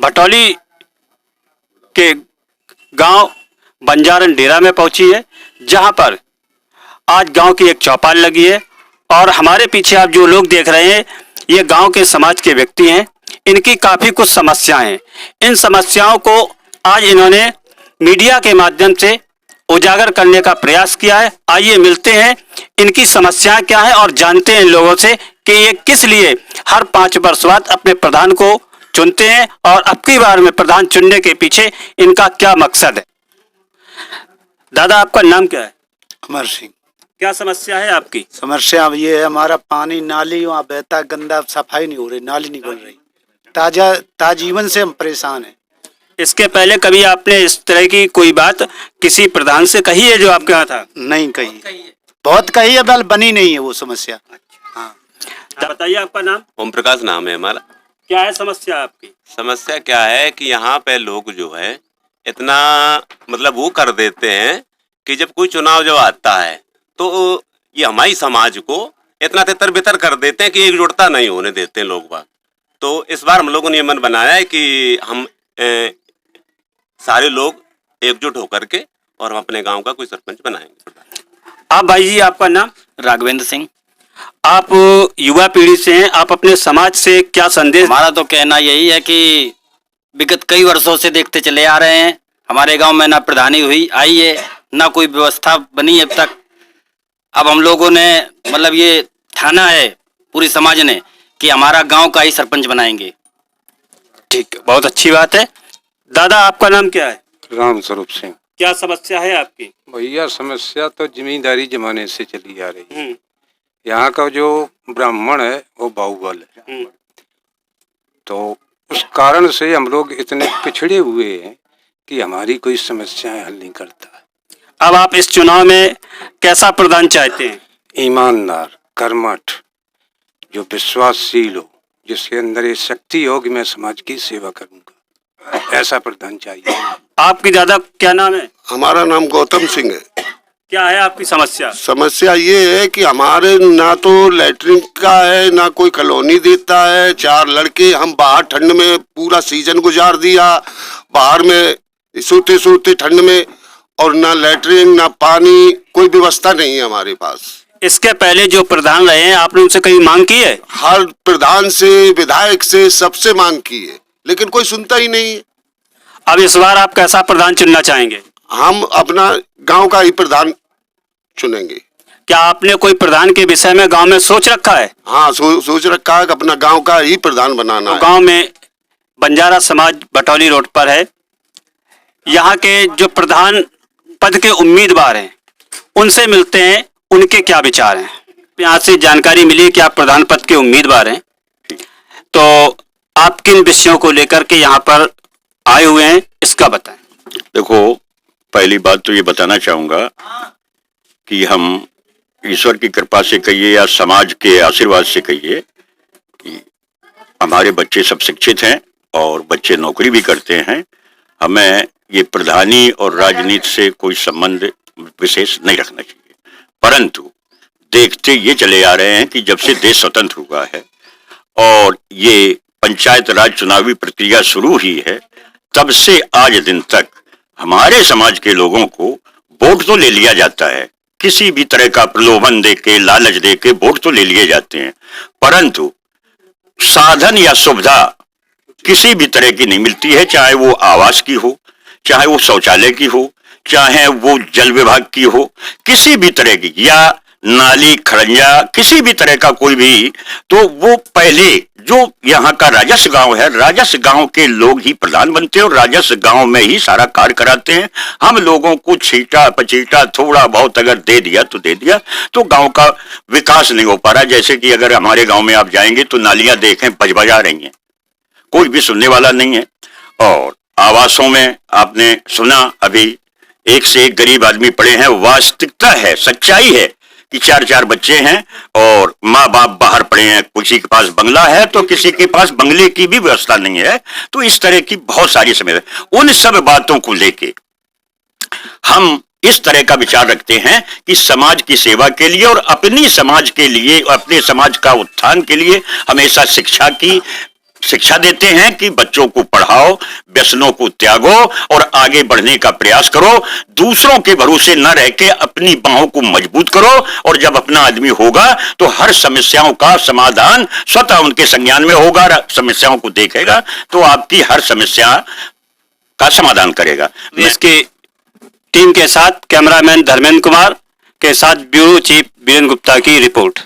भटौली के गांव बंजारन डेरा में पहुंची है, जहां पर आज गांव की एक चौपाल लगी है। और हमारे पीछे आप जो लोग देख रहे हैं, ये गांव के समाज के व्यक्ति हैं। इनकी काफ़ी कुछ समस्याएं हैं। इन समस्याओं को आज इन्होंने मीडिया के माध्यम से उजागर करने का प्रयास किया है। आइए मिलते हैं, इनकी समस्याएं क्या है और जानते हैं इन लोगों से कि ये किस लिए हर 5 वर्ष बाद अपने प्रधान को चुनते हैं और अब की बार में प्रधान चुनने के पीछे इनका क्या मकसद है। दादा, आपका नाम क्या है? अमर सिंह। क्या समस्या है आपकी? समस्या अब ये है, हमारा पानी नाली वहाँ बहता, गंदा, सफाई नहीं हो रही, नाली नहीं बन रही। ताजीवन से हम परेशान हैं। इसके पहले कभी आपने इस तरह की कोई बात किसी प्रधान से कही है जो आपके यहाँ था? नहीं कही, बहुत कही है, बल बनी नहीं है वो समस्या। हाँ, बताइए आपका नाम? ओम प्रकाश नाम है हमारा। क्या है समस्या आपकी? समस्या क्या है कि यहाँ पे लोग जो है इतना मतलब वो कर देते हैं कि जब कोई चुनाव जब आता है तो ये हमारी समाज को इतना तितर बितर कर देते हैं कि एकजुटता नहीं होने देते हैं लोग बाग। तो इस बार हम लोगों ने ये मन बनाया है कि हम सारे लोग एकजुट होकर के और हम अपने गांव का कोई सरपंच बनाएंगे। आप भाई जी, आपका नाम? राघवेंद्र सिंह। आप युवा पीढ़ी से हैं, आप अपने समाज से क्या संदेश? हमारा तो कहना यही है कि विगत कई वर्षों से देखते चले आ रहे हैं, हमारे गांव में ना प्रधानी हुई आई है, ना कोई व्यवस्था बनी अब तक। अब हम लोगों ने मतलब ये ठाना है पूरी समाज ने कि हमारा गांव का ही सरपंच बनाएंगे। ठीक है, बहुत अच्छी बात है। दादा, आपका नाम क्या है? राम स्वरूप सिंह। क्या समस्या है आपकी? भैया समस्या तो जमींदारी जमाने से चली आ रही है। यहाँ का जो ब्राह्मण है वो बाहुबल है, तो उस कारण से हम लोग इतने पिछड़े हुए हैं कि हमारी कोई समस्याएं हल नहीं करता। अब आप इस चुनाव में कैसा प्रधान चाहते हैं? ईमानदार, कर्मठ, जो विश्वासशील हो, जिसके अंदर ये शक्ति हो कि मैं समाज की सेवा करूंगा, ऐसा प्रधान चाहिए। आपकी दादा क्या नाम है? हमारा नाम गौतम सिंह है। क्या है आपकी समस्या? समस्या ये है कि हमारे ना तो लैट्रिन का है, ना कोई कॉलोनी देता है। 4 लड़के हम बाहर ठंड में पूरा सीजन गुजार दिया, बाहर में सोते सोते ठंड में, और ना लैट्रिन ना पानी, कोई व्यवस्था नहीं है हमारे पास। इसके पहले जो प्रधान रहे हैं, आपने उनसे कहीं मांग की है? हर प्रधान से, विधायक से, सबसे मांग की है, लेकिन कोई सुनता ही नहीं है। अब इस बार आप कैसा प्रधान चुनना चाहेंगे? हम अपना गांव का ही प्रधान चुनेंगे। क्या आपने कोई प्रधान के विषय में गांव में सोच रखा है? हाँ, सोच रखा है कि अपना गांव का ही प्रधान बनाना है। गांव में बंजारा समाज भटौली रोड पर है। यहाँ के जो प्रधान पद के उम्मीदवार हैं, उनसे मिलते हैं, उनके क्या विचार हैं। यहाँ से जानकारी मिली कि आप प्रधान पद के उम्मीदवार हैं, तो आप किन विषयों को लेकर के यहाँ पर आए हुए हैं, इसका बताएं। देखो, पहली बात तो ये बताना चाहूंगा कि हम ईश्वर की कृपा से कहिए या समाज के आशीर्वाद से कहिए कि हमारे बच्चे सब शिक्षित हैं और बच्चे नौकरी भी करते हैं। हमें ये प्रधानी और राजनीति से कोई संबंध विशेष नहीं रखना चाहिए, परंतु देखते ये चले आ रहे हैं कि जब से देश स्वतंत्र हुआ है और ये पंचायत राज चुनावी प्रक्रिया शुरू हुई है, तब से आज दिन तक हमारे समाज के लोगों को वोट तो ले लिया जाता है, किसी भी तरह का प्रलोभन देके, लालच देके वोट तो ले लिए जाते हैं, परंतु साधन या सुविधा किसी भी तरह की नहीं मिलती है। चाहे वो आवास की हो, चाहे वो शौचालय की हो, चाहे वो जल विभाग की हो, किसी भी तरह की, या नाली खड़ंजा, किसी भी तरह का कोई भी, तो वो पहले जो यहाँ का राजस्व गांव है, राजस्व गांव के लोग ही प्रधान बनते हैं और राजस्व गांव में ही सारा कार्य कराते हैं। हम लोगों को छीटा पचीटा थोड़ा बहुत अगर दे दिया तो दे दिया, तो गांव का विकास नहीं हो पा रहा। जैसे कि अगर हमारे गांव में आप जाएंगे तो नालियां देखें बजबजा रही हैं, कोई भी सुनने वाला नहीं है। और आवासों में आपने सुना, अभी एक से एक गरीब आदमी पड़े हैं। वास्तविकता है, सच्चाई है कि 4-4 बच्चे हैं और माँ बाप बाहर पड़े हैं। किसी के पास बंगला है तो किसी के पास बंगले की भी व्यवस्था नहीं है। तो इस तरह की बहुत सारी समस्या, उन सब बातों को लेके हम इस तरह का विचार रखते हैं कि समाज की सेवा के लिए और अपनी समाज के लिए, अपने समाज का उत्थान के लिए हमेशा शिक्षा की शिक्षा देते हैं कि बच्चों को पढ़ाओ, व्यसनों को त्यागो और आगे बढ़ने का प्रयास करो, दूसरों के भरोसे न रह के अपनी बाहों को मजबूत करो, और जब अपना आदमी होगा तो हर समस्याओं का समाधान स्वतः उनके संज्ञान में होगा, समस्याओं को देखेगा तो आपकी हर समस्या का समाधान करेगा। इसकी टीम के साथ कैमरामैन धर्मेंद्र कुमार के साथ ब्यूरो चीफ बीरेन गुप्ता की रिपोर्ट।